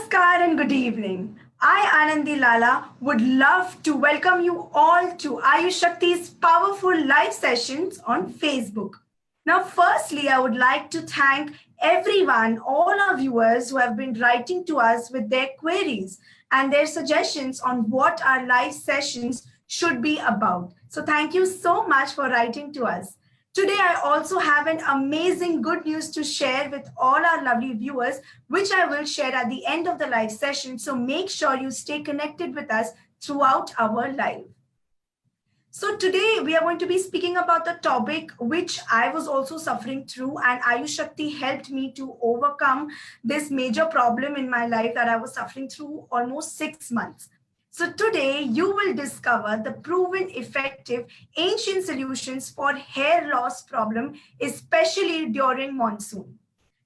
Namaskar and good evening. I, Anandi Lala, would love to welcome you all to Ayush Shakti's powerful live sessions on Facebook. Now, firstly, I would like to thank everyone, all our viewers who have been writing to us with their queries and their suggestions on what our live sessions should be about. So, thank you so much for writing to us. Today, I also have an amazing good news to share with all our lovely viewers, which I will share at the end of the live session. So make sure you stay connected with us throughout our live. So today we are going to be speaking about the topic which I was also suffering through, and Ayush Shakti helped me to overcome this major problem in my life that I was suffering through almost 6 months. So today you will discover the proven effective ancient solutions for hair loss problem, especially during monsoon.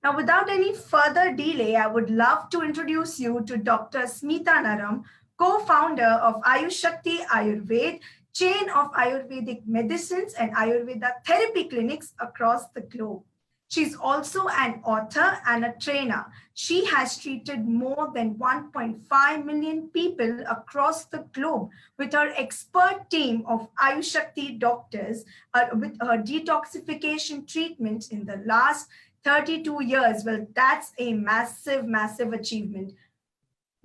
Now, without any further delay, I would love to introduce you to Dr. Smita Naram, co-founder of Ayush Shakti Ayurved, chain of Ayurvedic medicines and Ayurveda therapy clinics across the globe. She's also an author and a trainer. She has treated more than 1.5 million people across the globe with her expert team of Ayush Shakti doctors with her detoxification treatments in the last 32 years. Well, that's a massive, massive achievement.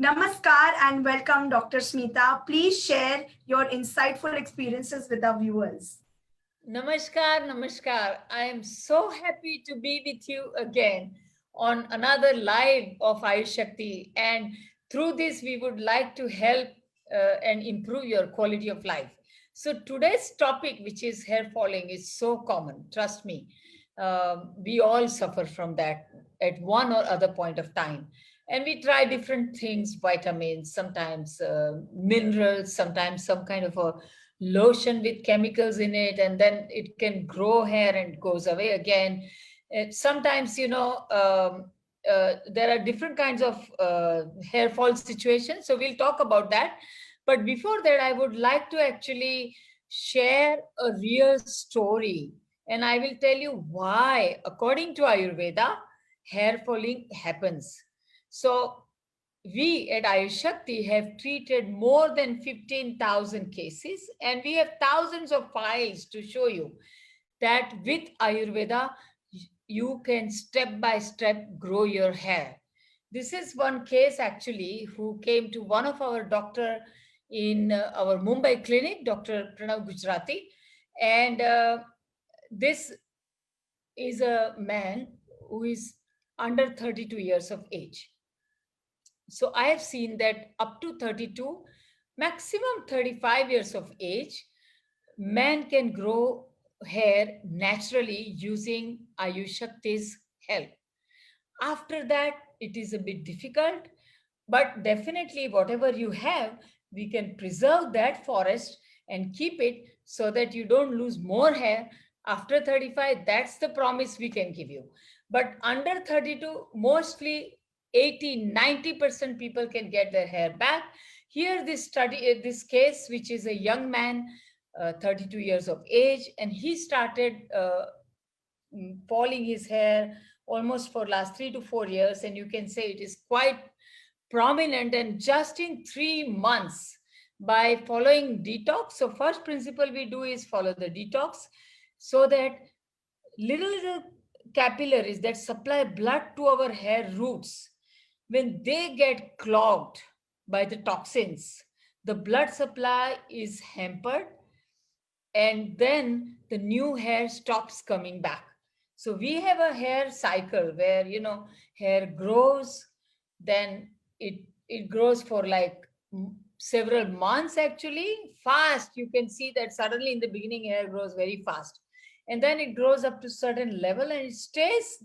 Namaskar and welcome, Dr. Smita. Please share your insightful experiences with our viewers. Namaskar, namaskar. I am so happy to be with you again on another live of Ayush Shakti. And through this, we would like to help and improve your quality of life. So today's topic, which is hair falling, is so common. Trust me. We all suffer from that at one or other point of time. And we try different things, vitamins, sometimes minerals, sometimes some kind of a lotion with chemicals in it, and then it can grow hair and goes away again. Sometimes, there are different kinds of hair fall situations. So we'll talk about that. But before that, I would like to actually share a real story. And I will tell you why, according to Ayurveda, hair falling happens. So we at Ayush Shakti have treated more than 15,000 cases, and we have thousands of files to show you that with Ayurveda, you can step by step grow your hair. This is one case actually who came to one of our doctor in our Mumbai clinic, Dr. Pranav Gujarati. And this is a man who is under 32 years of age. So I have seen that up to 32, maximum 35 years of age, man can grow hair naturally using Ayush Shakti's help. After that, it is a bit difficult, but definitely whatever you have, we can preserve that forest and keep it so that you don't lose more hair after 35. That's the promise we can give you. But under 32, mostly 80-90% people can get their hair back. Here, this study, this case, which is a young man, 32 years of age, and he started falling his hair almost for last 3 to 4 years, and you can say it is quite prominent. And just in 3 months, by following detox, so first principle we do is follow the detox, so that little capillaries that supply blood to our hair roots, when they get clogged by the toxins, the blood supply is hampered, and then the new hair stops coming back. So we have a hair cycle where, hair grows, then it grows for like several months, actually fast. You can see that suddenly in the beginning hair grows very fast, and then it grows up to certain level and it stays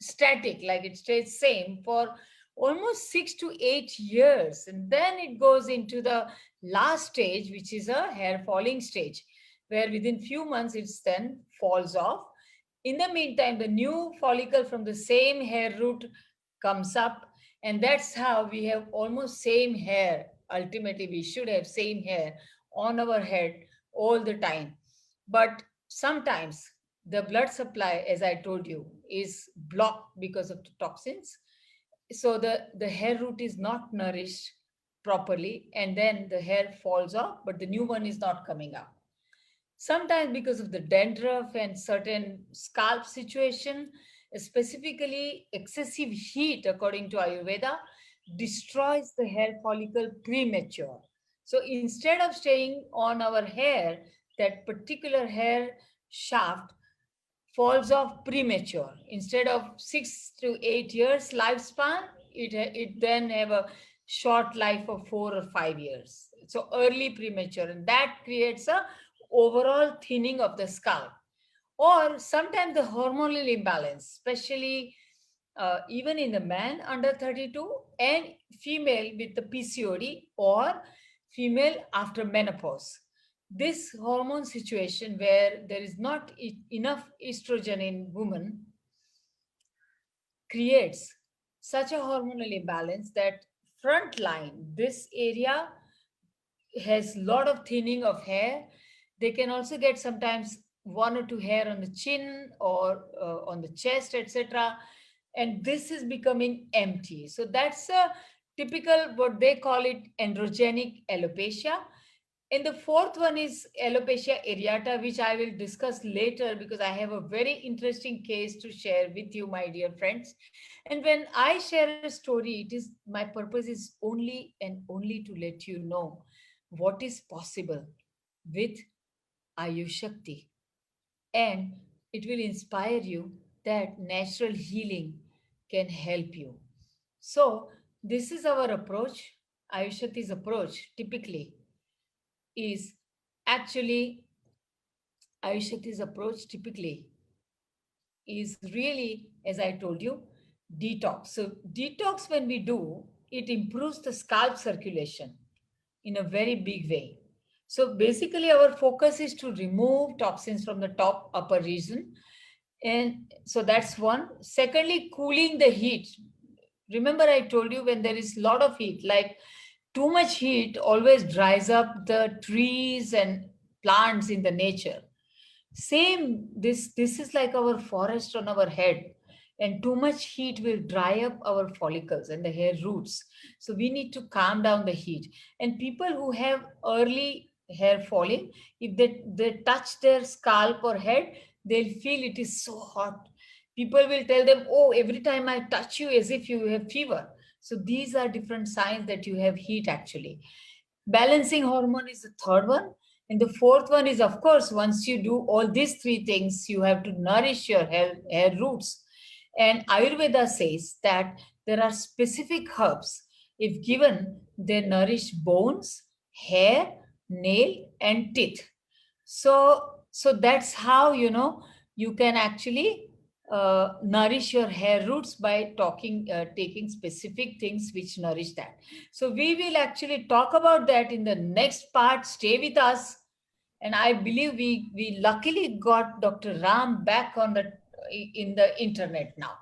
static, like it stays same for almost 6 to 8 years, and then it goes into the last stage, which is a hair falling stage, where within few months it then falls off. In the meantime, the new follicle from the same hair root comes up, and that's how we have almost same hair. Ultimately, we should have same hair on our head all the time. But sometimes the blood supply, as I told you, is blocked because of the toxins. so the hair root is not nourished properly, and then the hair falls off, but the new one is not coming up. Sometimes because of the dandruff and certain scalp situation, specifically excessive heat, according to Ayurveda, destroys the hair follicle premature. So instead of staying on our hair, that particular hair shaft falls off premature. Instead of 6 to 8 years lifespan, it then have a short life of 4 or 5 years. So early premature, and that creates a overall thinning of the scalp. Or sometimes the hormonal imbalance, especially even in the man under 32 and female with the PCOD or female after menopause. This hormone situation where there is not enough estrogen in women creates such a hormonal imbalance that front line, this area has lot of thinning of hair. They can also get sometimes 1 or 2 hair on the chin or on the chest, etc. And this is becoming empty. So that's a typical, what they call it, androgenic alopecia. And the fourth one is alopecia areata, which I will discuss later because I have a very interesting case to share with you, my dear friends. And when I share a story, my purpose is only and only to let you know what is possible with Ayush Shakti. And it will inspire you that natural healing can help you. So this is our approach. Ayush Shakti's approach typically is actually Ayush Shakti's approach typically is really, as I told you, detox. So detox, when we do, it improves the scalp circulation in a very big way. So basically our focus is to remove toxins from the top upper region. And so that's one. Secondly, cooling the heat. Remember I told you when there is a lot of heat, like too much heat always dries up the trees and plants in the nature. Same, this is like our forest on our head, and too much heat will dry up our follicles and the hair roots. So we need to calm down the heat. And people who have early hair falling, if they touch their scalp or head, they'll feel it is so hot. People will tell them, oh, every time I touch you, as if you have fever. So these are different signs that you have heat actually. Balancing hormone is the third one. And the fourth one is, of course, once you do all these three things, you have to nourish your hair roots. And Ayurveda says that there are specific herbs. If given, they nourish bones, hair, nail, and teeth. So that's how, you can actually nourish your hair roots by taking specific things which nourish that. So we will actually talk about that in the next part. Stay with us. And I believe we luckily got Dr. Ram back in the internet now.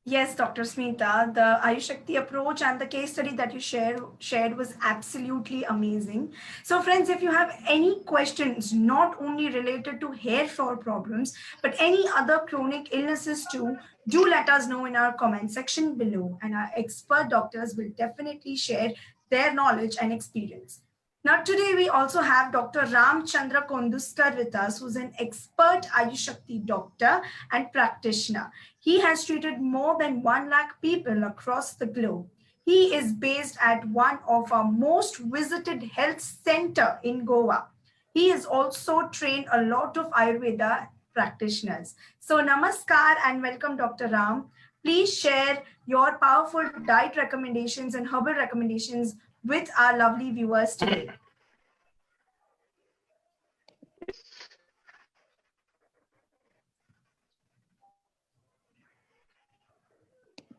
Yes, Dr. Smita, the Ayush Shakti approach and the case study that you shared was absolutely amazing. So friends, if you have any questions, not only related to hair fall problems, but any other chronic illnesses too, do let us know in our comment section below, and our expert doctors will definitely share their knowledge and experience. Now, today we also have Dr. Ram Chandra Konduskar with us, who's an expert Ayush Shakti doctor and practitioner. He has treated more than 1 lakh people across the globe. He is based at one of our most visited health center in Goa. He has also trained a lot of Ayurveda practitioners. So namaskar and welcome, Dr. Ram. Please share your powerful diet recommendations and herbal recommendations with our lovely viewers today.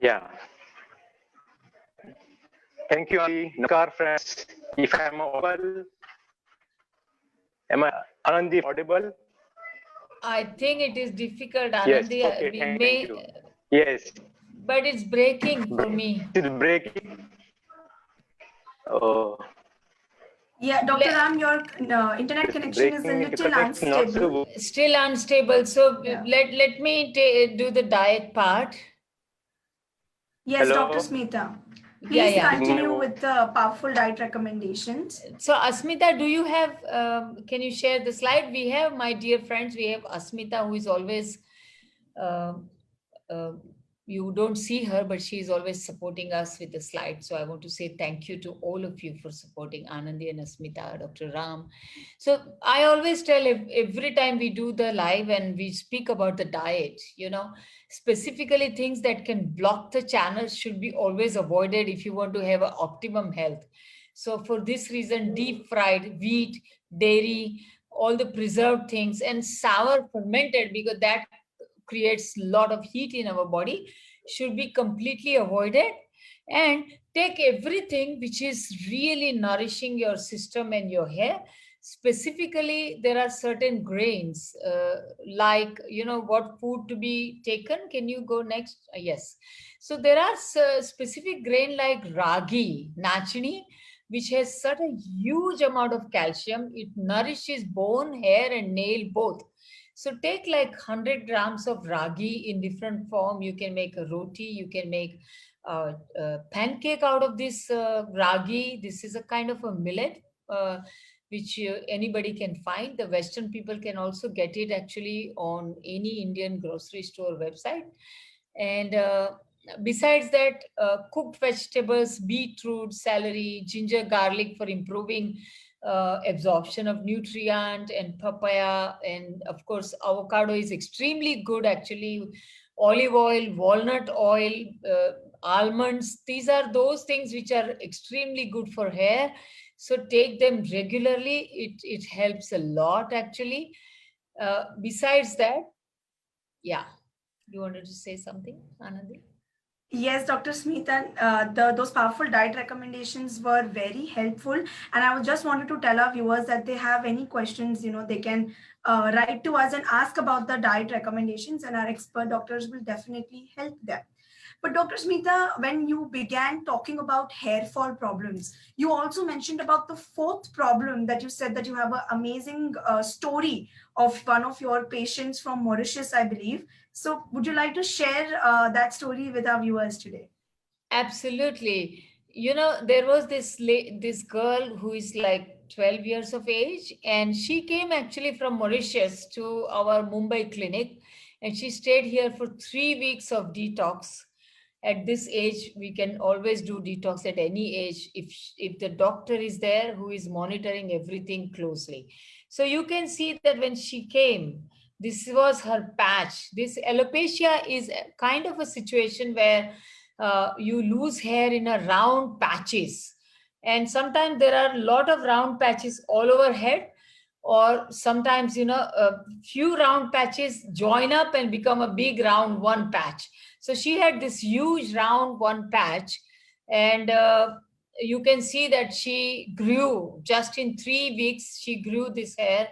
Yeah. Thank you, Anandi. Namaskar, friends. If I am audible, am I Anandi audible? I think it is difficult, Anandi. Yes. Okay. Thank you. Yes. But it's breaking for me. It's breaking. Oh. Yeah, Dr. Ram, your internet connection is a little unstable. Still unstable. So yeah. Let me do the diet part. Yes, Hello. Dr. Smita. Yeah, Please yeah. continue with the powerful diet recommendations. So Asmita, do you have, can you share the slide? We have, my dear friends, we have Asmita, who is always, um, uh, you don't see her, but she is always supporting us with the slide. So I want to say thank you to all of you for supporting Anandi and Asmita, Dr. Ram. So I always tell every time we do the live and we speak about the diet, specifically things that can block the channels should be always avoided if you want to have an optimum health. So for this reason, deep fried wheat, dairy, all the preserved things, and sour fermented, because that creates a lot of heat in our body, should be completely avoided. And take everything which is really nourishing your system and your hair. Specifically, there are certain grains, like, what food to be taken. Can you go next? Yes. So there are specific grain like ragi, nachni, which has such a huge amount of calcium. It nourishes bone, hair, and nail both. So take like 100 grams of ragi in different form. You can make a roti, you can make a pancake out of this ragi. This is a kind of a millet, which anybody can find. The Western people can also get it actually on any Indian grocery store website. And besides that, cooked vegetables, beetroot, celery, ginger, garlic for improving absorption of nutrient, and papaya, and of course avocado is extremely good actually. Olive oil, walnut oil, almonds, these are those things which are extremely good for hair. So take them regularly. It helps a lot actually. Besides that, yeah, you wanted to say something, Anandi? Yes, Dr. Smith, and those powerful diet recommendations were very helpful. And I just wanted to tell our viewers that they have any questions, they can write to us and ask about the diet recommendations, and our expert doctors will definitely help them. But Dr. Smita, when you began talking about hair fall problems, you also mentioned about the fourth problem that you said that you have an amazing story of one of your patients from Mauritius, I believe. So would you like to share that story with our viewers today? Absolutely. There was this girl who is like 12 years of age, and she came actually from Mauritius to our Mumbai clinic, and she stayed here for 3 weeks of detox. At this age, we can always do detox at any age if the doctor is there who is monitoring everything closely. So you can see that when she came, this was her patch. This alopecia is a kind of a situation where you lose hair in a round patches, and sometimes there are a lot of round patches all over head, or sometimes a few round patches join up and become a big round one patch. So she had this huge round one patch, and you can see that she grew just in 3 weeks. She grew this hair.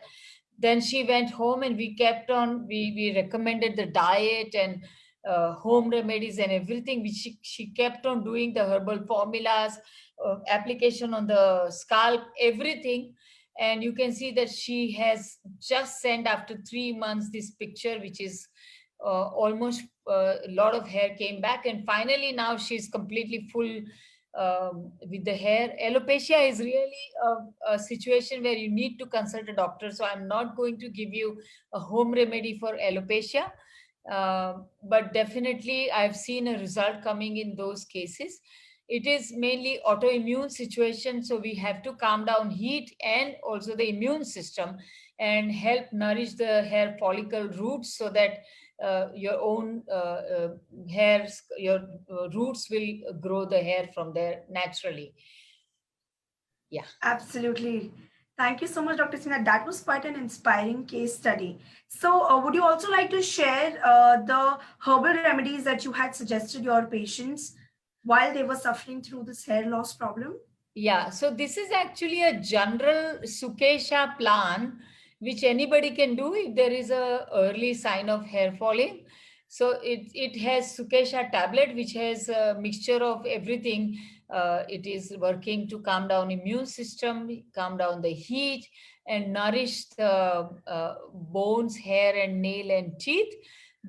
Then she went home, and we kept on, we recommended the diet and home remedies and everything, which she kept on doing, the herbal formulas, application on the scalp, everything. And you can see that she has just sent after 3 months this picture, which is almost a lot of hair came back, and finally now she's completely full with the hair. Alopecia is really a situation where you need to consult a doctor. So I'm not going to give you a home remedy for alopecia, but definitely I've seen a result coming in those cases. It is mainly autoimmune situation, so we have to calm down heat and also the immune system, and help nourish the hair follicle roots, so that your own hairs, your roots will grow the hair from there naturally. Yeah. Absolutely. Thank you so much, Dr. Sina. That was quite an inspiring case study. So, would you also like to share the herbal remedies that you had suggested your patients while they were suffering through this hair loss problem? Yeah, so this is actually a general Sukesha plan, which anybody can do if there is a early sign of hair falling. So it has Sukesha tablet, which has a mixture of everything. It is working to calm down immune system, calm down the heat, and nourish the bones, hair, and nail and teeth.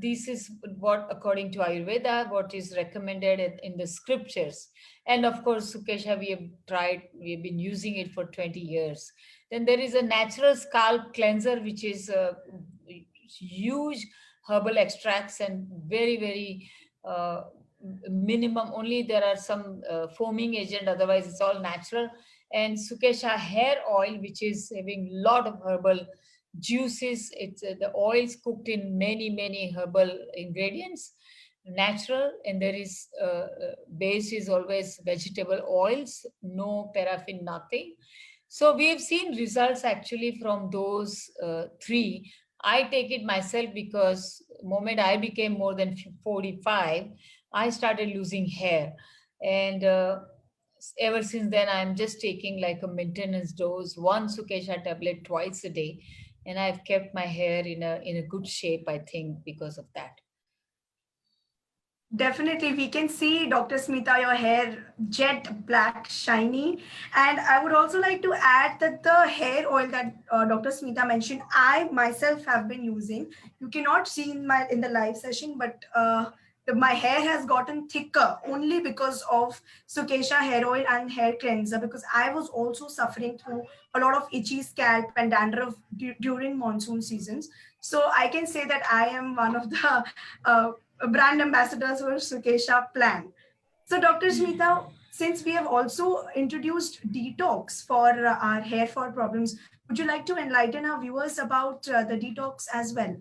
this is what, according to Ayurveda, what is recommended in the scriptures. And of course, Sukesha, we've been using it for 20 years. Then there is a natural scalp cleanser, which is huge herbal extracts and very, very minimum. Only there are some foaming agent, otherwise it's all natural. And Sukesha hair oil, which is having lot of herbal juices. It's the oils cooked in many herbal ingredients, natural, and there is base is always vegetable oils, no paraffin, nothing. So we have seen results actually from those three. I take it myself because moment I became more than 45, I started losing hair, and ever since then I'm just taking like a maintenance dose, one Sukesha tablet twice a day, and I've kept my hair in a good shape, I think, because of that. Definitely, we can see, Dr. Smita, your hair jet black, shiny. And I would also like to add that the hair oil that Dr. Smita mentioned, I myself have been using. You cannot see in the live session, but my hair has gotten thicker only because of Sukesha hair oil and hair cleanser, because I was also suffering through a lot of itchy scalp and dandruff during monsoon seasons. So I can say that I am one of the brand ambassadors for Sukesha plan. So Dr. Smita, since we have also introduced detox for our hair fall problems, would you like to enlighten our viewers about the detox as well?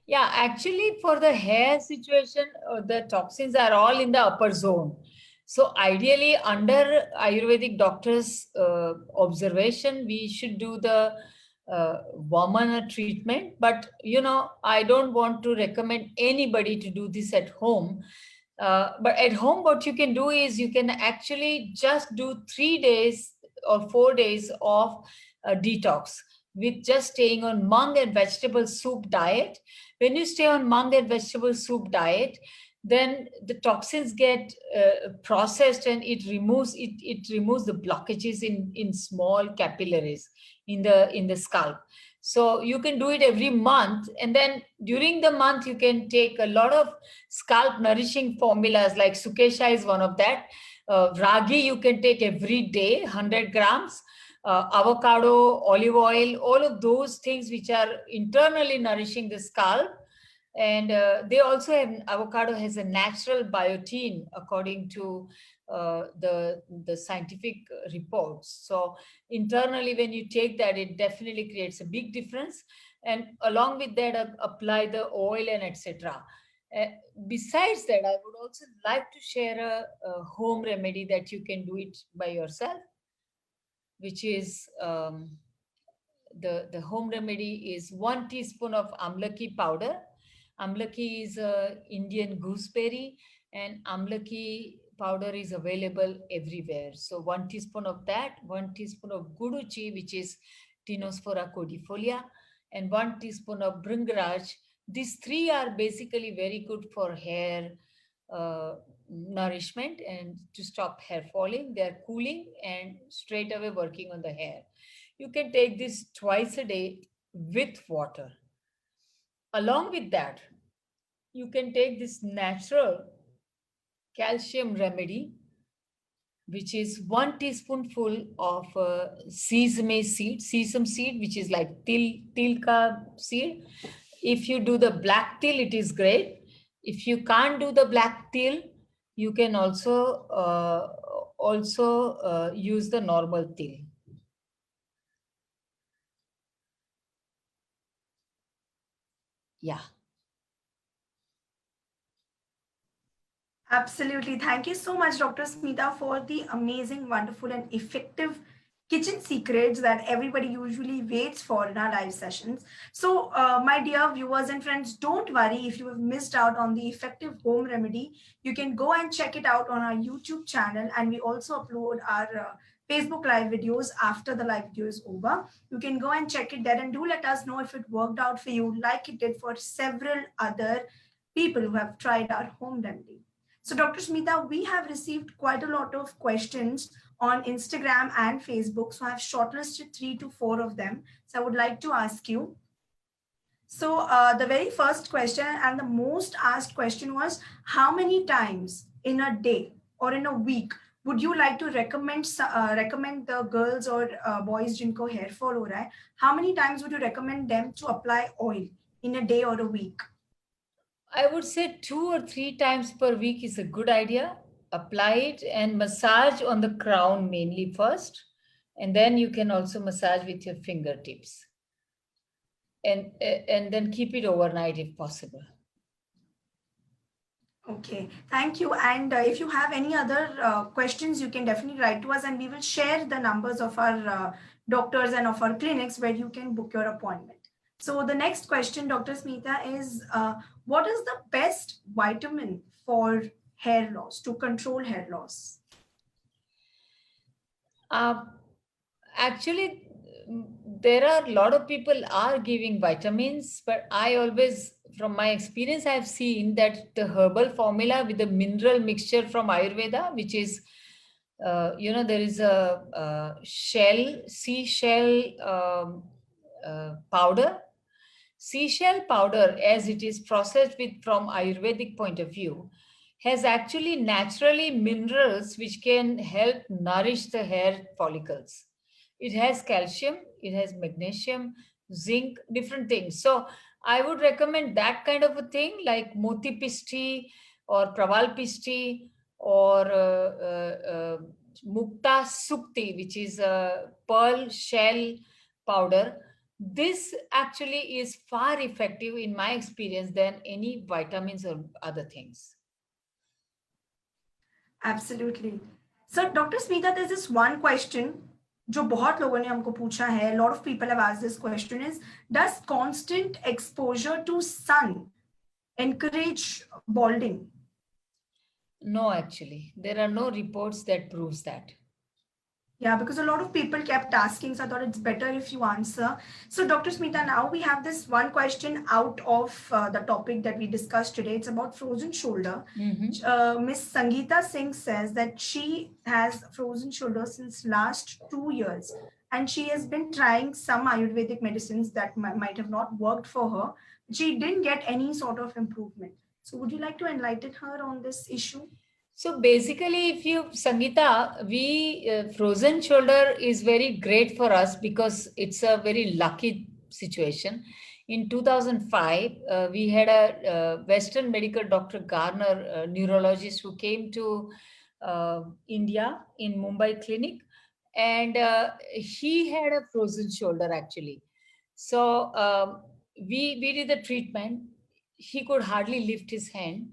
Yeah, actually, for the hair situation, the toxins are all in the upper zone. So ideally, under Ayurvedic doctor's observation, we should do the Vamana treatment. But, I don't want to recommend anybody to do this at home. But at home, what you can do is you can actually just do 3 days or 4 days of detox with just staying on mung and vegetable soup diet. When you stay on mung and vegetable soup diet, then the toxins get processed, and it removes the blockages in small capillaries in the scalp. So you can do it every month, and then during the month you can take a lot of scalp nourishing formulas, like Sukesha is one of that. Ragi you can take every day, 100 grams. Avocado, olive oil, all of those things which are internally nourishing the scalp. And they also have, avocado has a natural biotin according to the scientific reports. So internally, when you take that, it definitely creates a big difference. And along with that, apply the oil and etc. Besides that, I would also like to share a home remedy that you can do it by yourself, which is the home remedy is 1 teaspoon of amlaki powder. Amlaki is a Indian gooseberry, and amlaki powder is available everywhere. So 1 teaspoon of that, 1 teaspoon of guduchi, which is Tinospora codifolia, and 1 teaspoon of bhringraj. These three are basically very good for hair nourishment and to stop hair falling. They're cooling and straight away working on the hair. You can take this twice a day with water. Along with that, you can take this natural calcium remedy, which is 1 teaspoonful of sesame seed, which is like tilka seed. If you do the black til, it is great. If you can't do the black til, you can also use the normal til. Yeah. Absolutely. Thank you so much, Dr. Smita, for the amazing, wonderful, and effective kitchen secrets that everybody usually waits for in our live sessions. So, my dear viewers and friends, don't worry if you have missed out on the effective home remedy. You can go and check it out on our YouTube channel, and we also upload our Facebook live videos after the live video is over. You can go and check it there, and do let us know if it worked out for you, like it did for several other people who have tried our home remedy. So, Dr. Smita, we have received quite a lot of questions on Instagram and Facebook. So, I've shortlisted 3 to 4 of them. So, I would like to ask you. So the very first question and the most asked question was, how many times in a day or in a week would you like to recommend the girls or boys जिनको hair fall हो रहा है, how many times would you recommend them to apply oil in a day or a week? I would say 2 or 3 times per week is a good idea. Apply it and massage on the crown mainly first, and then you can also massage with your fingertips. And then keep it overnight if possible. Okay, thank you. And if you have any other questions, you can definitely write to us, and we will share the numbers of our doctors and of our clinics where you can book your appointment. So the next question, Dr. Smita, is what is the best vitamin for hair loss, to control hair loss? Actually, there are a lot of people are giving vitamins, but I always, from my experience, I've seen that the herbal formula with the mineral mixture from Ayurveda, which is, there is a seashell powder. Seashell powder, as it is processed from Ayurvedic point of view, has actually naturally minerals which can help nourish the hair follicles. It has calcium, it has magnesium, zinc, different things. So I would recommend that kind of a thing like Moti Pisti or Praval Pisti or Mukta Sukti, which is a pearl shell powder. This actually is far effective in my experience than any vitamins or other things. Absolutely. So, Dr. Smita, there's this one question जो बहुत लोगों ने हमको पूछा है, a lot of people have asked this question is, does constant exposure to sun encourage balding? No, actually, there are no reports that proves that. Yeah, because a lot of people kept asking, so I thought it's better if you answer. So, Dr. Smita, now we have this one question out of the topic that we discussed today. It's about frozen shoulder. Miss Sangeeta Singh says that she has frozen shoulder since last 2 years, and she has been trying some Ayurvedic medicines that might have not worked for her. She didn't get any sort of improvement. So, would you like to enlighten her on this issue? So basically, if you, Sangeeta, frozen shoulder is very great for us because it's a very lucky situation. In 2005, we had a Western medical Dr. Garner, a neurologist who came to India in Mumbai clinic, and he had a frozen shoulder actually. So we did the treatment. He could hardly lift his hand.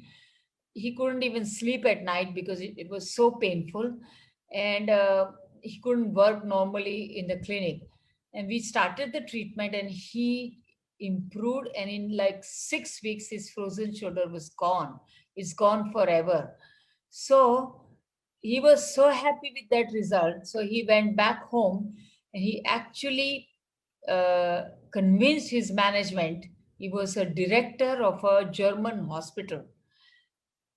He couldn't even sleep at night because it was so painful, and he couldn't work normally in the clinic. And we started the treatment and he improved, and in like 6 weeks his frozen shoulder was gone. It's gone forever. So he was so happy with that result, so he went back home and he actually convinced his management. He was a director of a German hospital.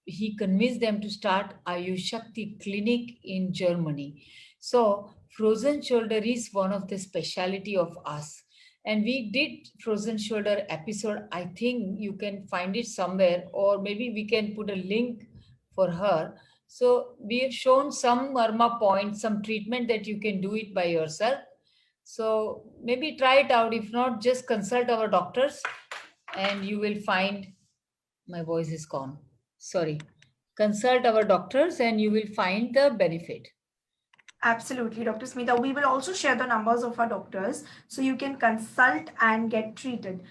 He convinced them to start Ayush Shakti clinic in Germany. So frozen shoulder is one of the specialty of us. And we did frozen shoulder episode. I think you can find it somewhere, or maybe we can put a link for her. So we have shown some Marma points, some treatment that you can do it by yourself. So maybe try it out. If not, just consult our doctors and you will find, my voice is gone. Sorry. Consult our doctors and you will find the benefit. Absolutely, Dr. Smita. We will also share the numbers of our doctors so you can consult and get treated.